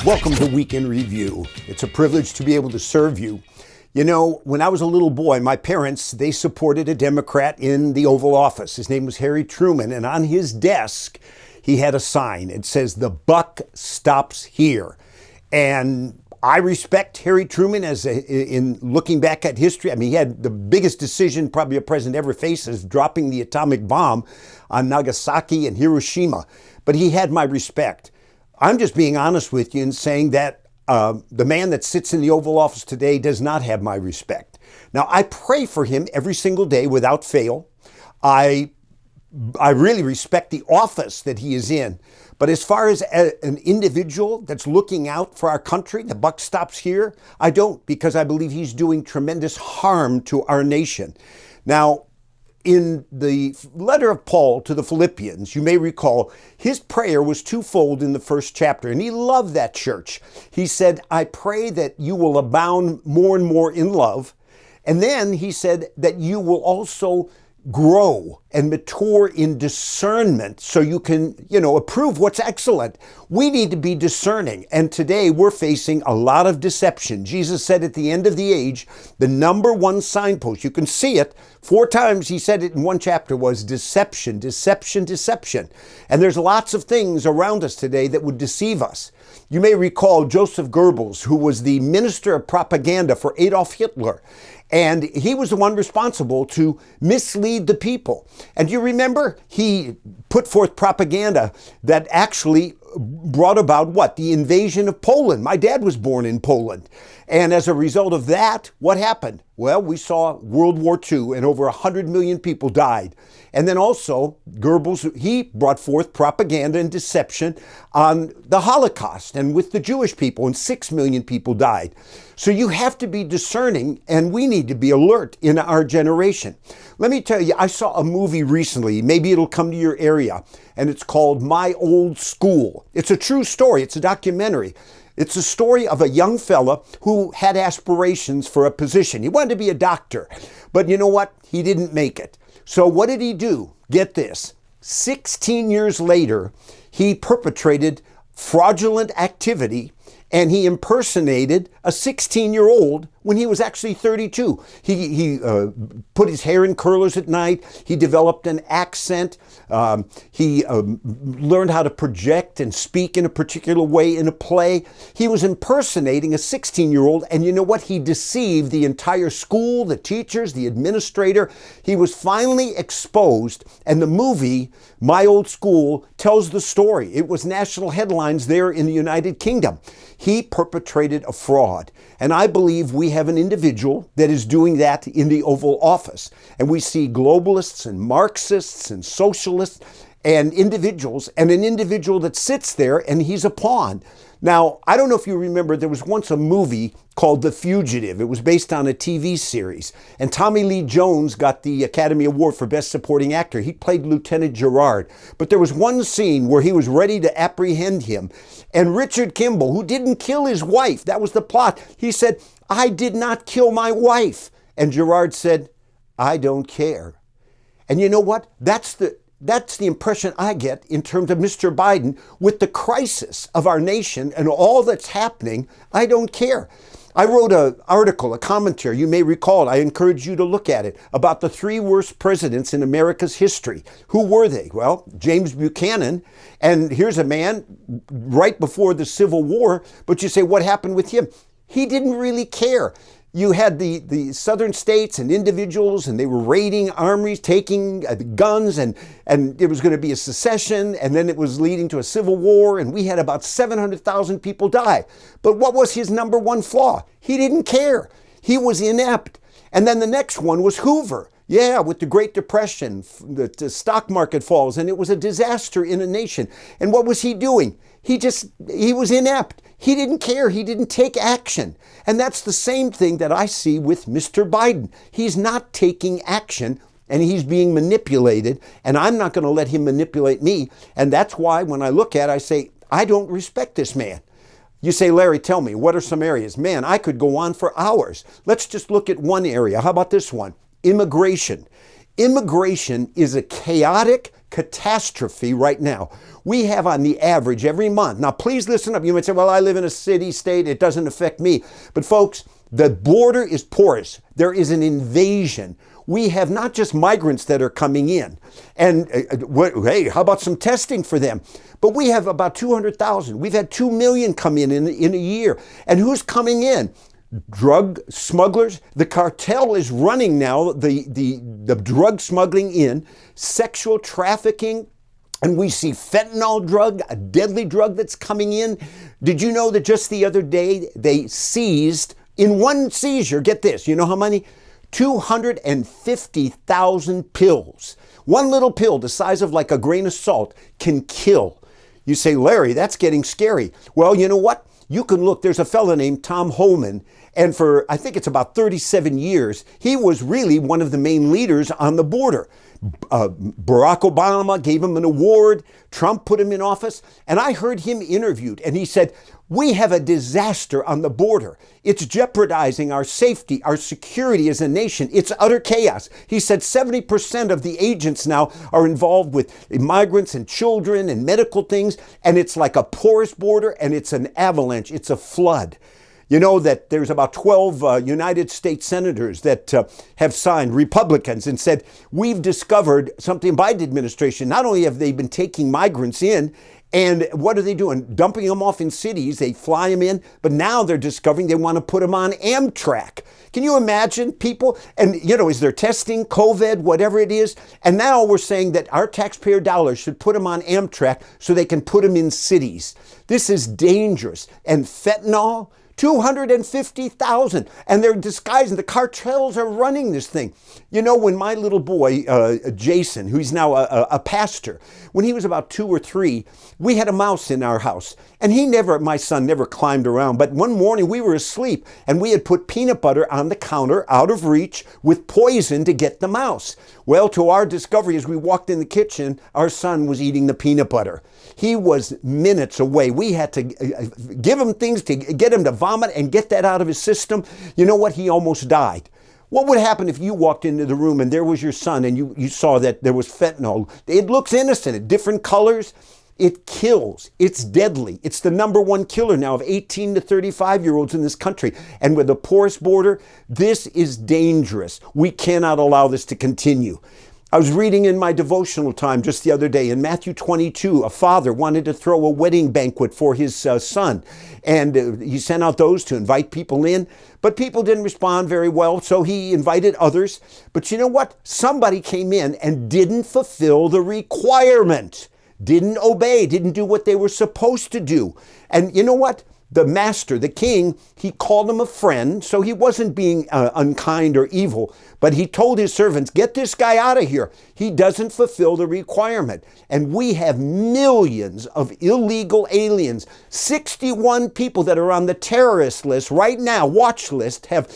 Welcome to Week in Review. It's a privilege to be able to serve you. You know, when I was a little boy, my parents, they supported a Democrat in the Oval Office. His name was Harry Truman, and on his desk, he had a sign. It says, "The buck stops here." And I respect Harry Truman in looking back at history. I mean, he had the biggest decision probably a president ever faces, dropping the atomic bomb on Nagasaki and Hiroshima. But he had my respect. I'm just being honest with you and saying that the man that sits in the Oval Office today does not have my respect. Now, I pray for him every single day without fail. I really respect the office that he is in. But as far as an individual that's looking out for our country, the buck stops here, I don't, because I believe he's doing tremendous harm to our nation. Now, in the letter of Paul to the Philippians, you may recall, his prayer was twofold in the first chapter, and he loved that church. He said, "I pray that you will abound more and more in love." And then he said that you will also grow and mature in discernment so you can, approve what's excellent. We need to be discerning. And today we're facing a lot of deception. Jesus said at the end of the age, the number one signpost, you can see it 4 times. He said it in one chapter, was deception, deception, deception. And there's lots of things around us today that would deceive us. You may recall Joseph Goebbels, who was the minister of propaganda for Adolf Hitler. And he was the one responsible to mislead the people. And you remember, he put forth propaganda that actually brought about what? The invasion of Poland. My dad was born in Poland. And as a result of that, what happened? Well, we saw World War II and over 100 million people died. And then also, Goebbels, he brought forth propaganda and deception on the Holocaust and with the Jewish people, and 6 million people died. So you have to be discerning, and we need to be alert in our generation. Let me tell you, I saw a movie recently, maybe it'll come to your area, and it's called My Old School. It's a true story, it's a documentary. It's a story of a young fella who had aspirations for a position. He wanted to be a doctor, but you know what? He didn't make it. So what did he do? Get this. 16 years later, he perpetrated fraudulent activity, and he impersonated a 16-year-old when he was actually 32. He put his hair in curlers at night. He developed an accent. He learned how to project and speak in a particular way in a play. He was impersonating a 16-year-old, and you know what? He deceived the entire school, the teachers, the administrator. He was finally exposed, and the movie, My Old School, tells the story. It was national headlines there in the United Kingdom. He perpetrated a fraud. And I believe we have an individual that is doing that in the Oval Office. And we see globalists and Marxists and socialists and individuals, and an individual that sits there and he's a pawn. Now, I don't know if you remember, there was once a movie called The Fugitive. It was based on a TV series. And Tommy Lee Jones got the Academy Award for Best Supporting Actor. He played Lieutenant Gerard. But there was one scene where he was ready to apprehend him. And Richard Kimball, who didn't kill his wife, that was the plot, he said, "I did not kill my wife." And Gerard said, "I don't care." And you know what? That's the impression I get in terms of Mr. Biden with the crisis of our nation and all that's happening. I don't care. I wrote an article, a commentary, you may recall, I encourage you to look at it, about the 3 worst presidents in America's history. Who were they? Well, James Buchanan, and here's a man right before the Civil War, but you say, what happened with him? He didn't really care. You had the southern states and individuals, and they were raiding armories, taking guns, and it was going to be a secession, and then it was leading to a civil war, and we had about 700,000 people die. But what was his number one flaw? He didn't care. He was inept. And then the next one was Hoover. Yeah, with the Great Depression, the stock market falls, and it was a disaster in a nation. And what was he doing? He was inept. He didn't care. He didn't take action. And that's the same thing that I see with Mr. Biden. He's not taking action, and he's being manipulated, and I'm not going to let him manipulate me. And that's why when I look at it, I say, I don't respect this man. You say, Larry, tell me, what are some areas? Man, I could go on for hours. Let's just look at one area. How about this one? Immigration. Immigration is a chaotic, catastrophe right now. We have on the average every month. Now, please listen up. You might say, well, I live in a city, state, it doesn't affect me. But folks, the border is porous. There is an invasion. We have not just migrants that are coming in. And hey, how about some testing for them? But we have about 200,000. We've had 2 million come in a year. And who's coming in? Drug smugglers. The cartel is running now, the drug smuggling in, sexual trafficking, and we see fentanyl drug, a deadly drug that's coming in. Did you know that just the other day they seized, in one seizure, get this, you know how many? 250,000 pills. One little pill the size of like a grain of salt can kill. You say, Larry, that's getting scary. Well, you know what? You can look, there's a fellow named Tom Holman, and for, I think it's about 37 years, he was really one of the main leaders on the border. Barack Obama gave him an award. Trump put him in office. And I heard him interviewed, and he said, we have a disaster on the border. It's jeopardizing our safety, our security as a nation. It's utter chaos. He said 70% of the agents now are involved with migrants and children and medical things, and it's like a porous border, and it's an avalanche. It's a flood. You know that there's about 12 United States senators that have signed, Republicans, and said, we've discovered something. Biden administration, not only have they been taking migrants in, and what are they doing? Dumping them off in cities. They fly them in, but now they're discovering they want to put them on Amtrak. Can you imagine people? And, you know, is there testing, COVID, whatever it is? And now we're saying that our taxpayer dollars should put them on Amtrak so they can put them in cities. This is dangerous. And fentanyl, 250,000, and they're disguising. The cartels are running this thing. You know, when my little boy, Jason, who's now a pastor, when he was about 2 or 3, we had a mouse in our house. And my son never climbed around. But one morning we were asleep and we had put peanut butter on the counter out of reach with poison to get the mouse. Well, to our discovery, as we walked in the kitchen, our son was eating the peanut butter. He was minutes away. We had to give him things to get him to vomit and get that out of his system. You know what? He almost died. What would happen if you walked into the room and there was your son and you saw that there was fentanyl? It looks innocent, different colors. It kills. It's deadly. It's the #1 killer now of 18 to 35-year-olds in this country. And with a porous border, this is dangerous. We cannot allow this to continue. I was reading in my devotional time just the other day in Matthew 22, a father wanted to throw a wedding banquet for his son. And he sent out those to invite people in, but people didn't respond very well, so he invited others. But you know what? Somebody came in and didn't fulfill the requirement, didn't obey, didn't do what they were supposed to do. And you know what? The master, the king, he called him a friend, so he wasn't being unkind or evil, but he told his servants, get this guy out of here. He doesn't fulfill the requirement. And we have millions of illegal aliens. 61 people that are on the terrorist list right now, watch list, have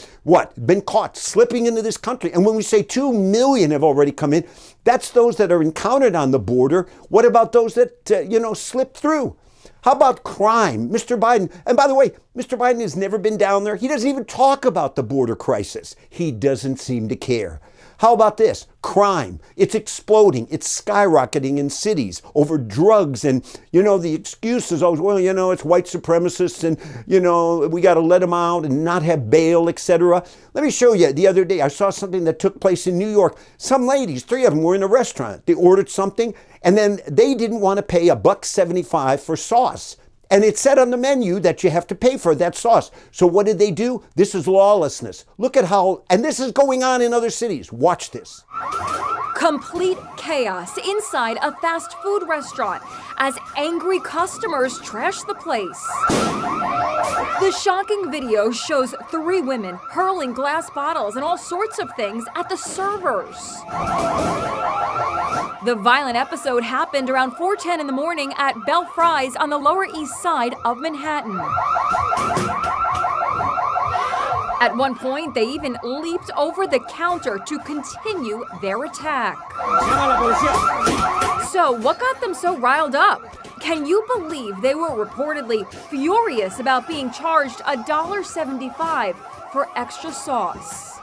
been caught slipping into this country. And when we say 2 million have already come in, that's those that are encountered on the border. What about those that, slipped through? How about crime? Mr. Biden, and by the way, Mr. Biden has never been down there. He doesn't even talk about the border crisis. He doesn't seem to care. How about this? Crime. It's exploding. It's skyrocketing in cities over drugs. And, the excuse is always, well, it's white supremacists and, we got to let them out and not have bail, etc. Let me show you. The other day, I saw something that took place in New York. Some ladies, 3 of them were in a restaurant. They ordered something and then they didn't want to pay $1.75 for sauce. And it said on the menu that you have to pay for that sauce. So what did they do? This is lawlessness. Look at how, and this is going on in other cities. Watch this. Complete chaos inside a fast food restaurant as angry customers trash the place. The shocking video shows 3 women hurling glass bottles and all sorts of things at the servers. The violent episode happened around 4:10 in the morning at Belle Fries on the Lower East Side of Manhattan. At one point, they even leaped over the counter to continue their attack. So, what got them so riled up? Can you believe they were reportedly furious about being charged $1.75 for extra sauce?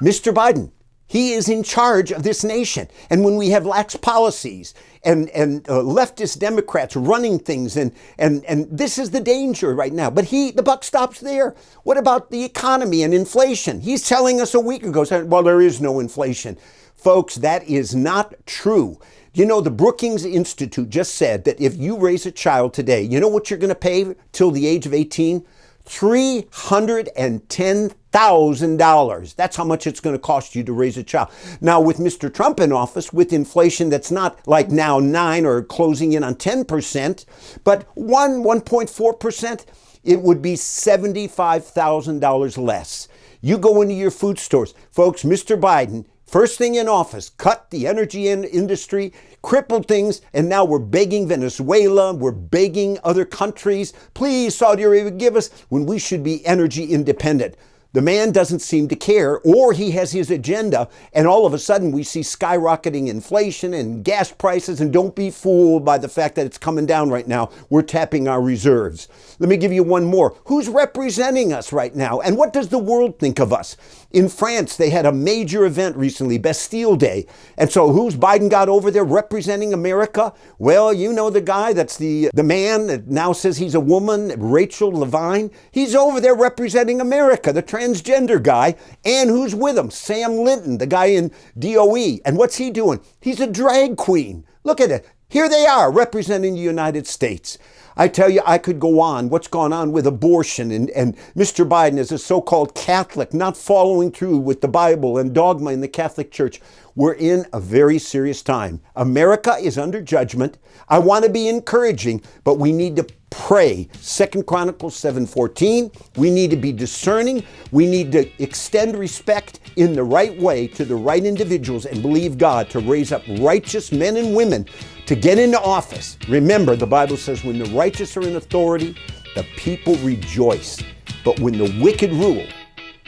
Mr. Biden, He is in charge of this nation. And when we have lax policies and leftist Democrats running things, and this is the danger right now. But the buck stops there. What about the economy and inflation? He's telling us a week ago, well, there is no inflation. Folks, that is not true. You know, the Brookings Institute just said that if you raise a child today, you know what you're going to pay till the age of 18? $310,000. That's how much it's going to cost you to raise a child. Now, with Mr. Trump in office, with inflation that's not like now 9 or closing in on 10%, but 1.4%, it would be $75,000 less. You go into your food stores. Folks, Mr. Biden, first thing in office, cut the energy industry, crippled things, and now we're begging Venezuela, we're begging other countries, please, Saudi Arabia, give us, when we should be energy independent. The man doesn't seem to care, or he has his agenda, and all of a sudden we see skyrocketing inflation and gas prices, and don't be fooled by the fact that it's coming down right now. We're tapping our reserves. Let me give you one more. Who's representing us right now, and what does the world think of us? In France, they had a major event recently, Bastille Day. And so who's Biden got over there representing America? Well, you know the guy that's the man that now says he's a woman, Rachel Levine. He's over there representing America, the transgender guy. And who's with him? Sam Linton, the guy in DOE. And what's he doing? He's a drag queen. Look at it. Here they are representing the United States. I tell you, I could go on. What's gone on with abortion and Mr. Biden as a so-called Catholic, not following through with the Bible and dogma in the Catholic Church. We're in a very serious time. America is under judgment. I want to be encouraging, but we need to pray. 2 Chronicles 7:14. We need to be discerning. We need to extend respect in the right way to the right individuals and believe God to raise up righteous men and women to get into office. Remember, the Bible says when the righteous are in authority, the people rejoice. But when the wicked rule,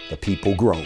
the people groan.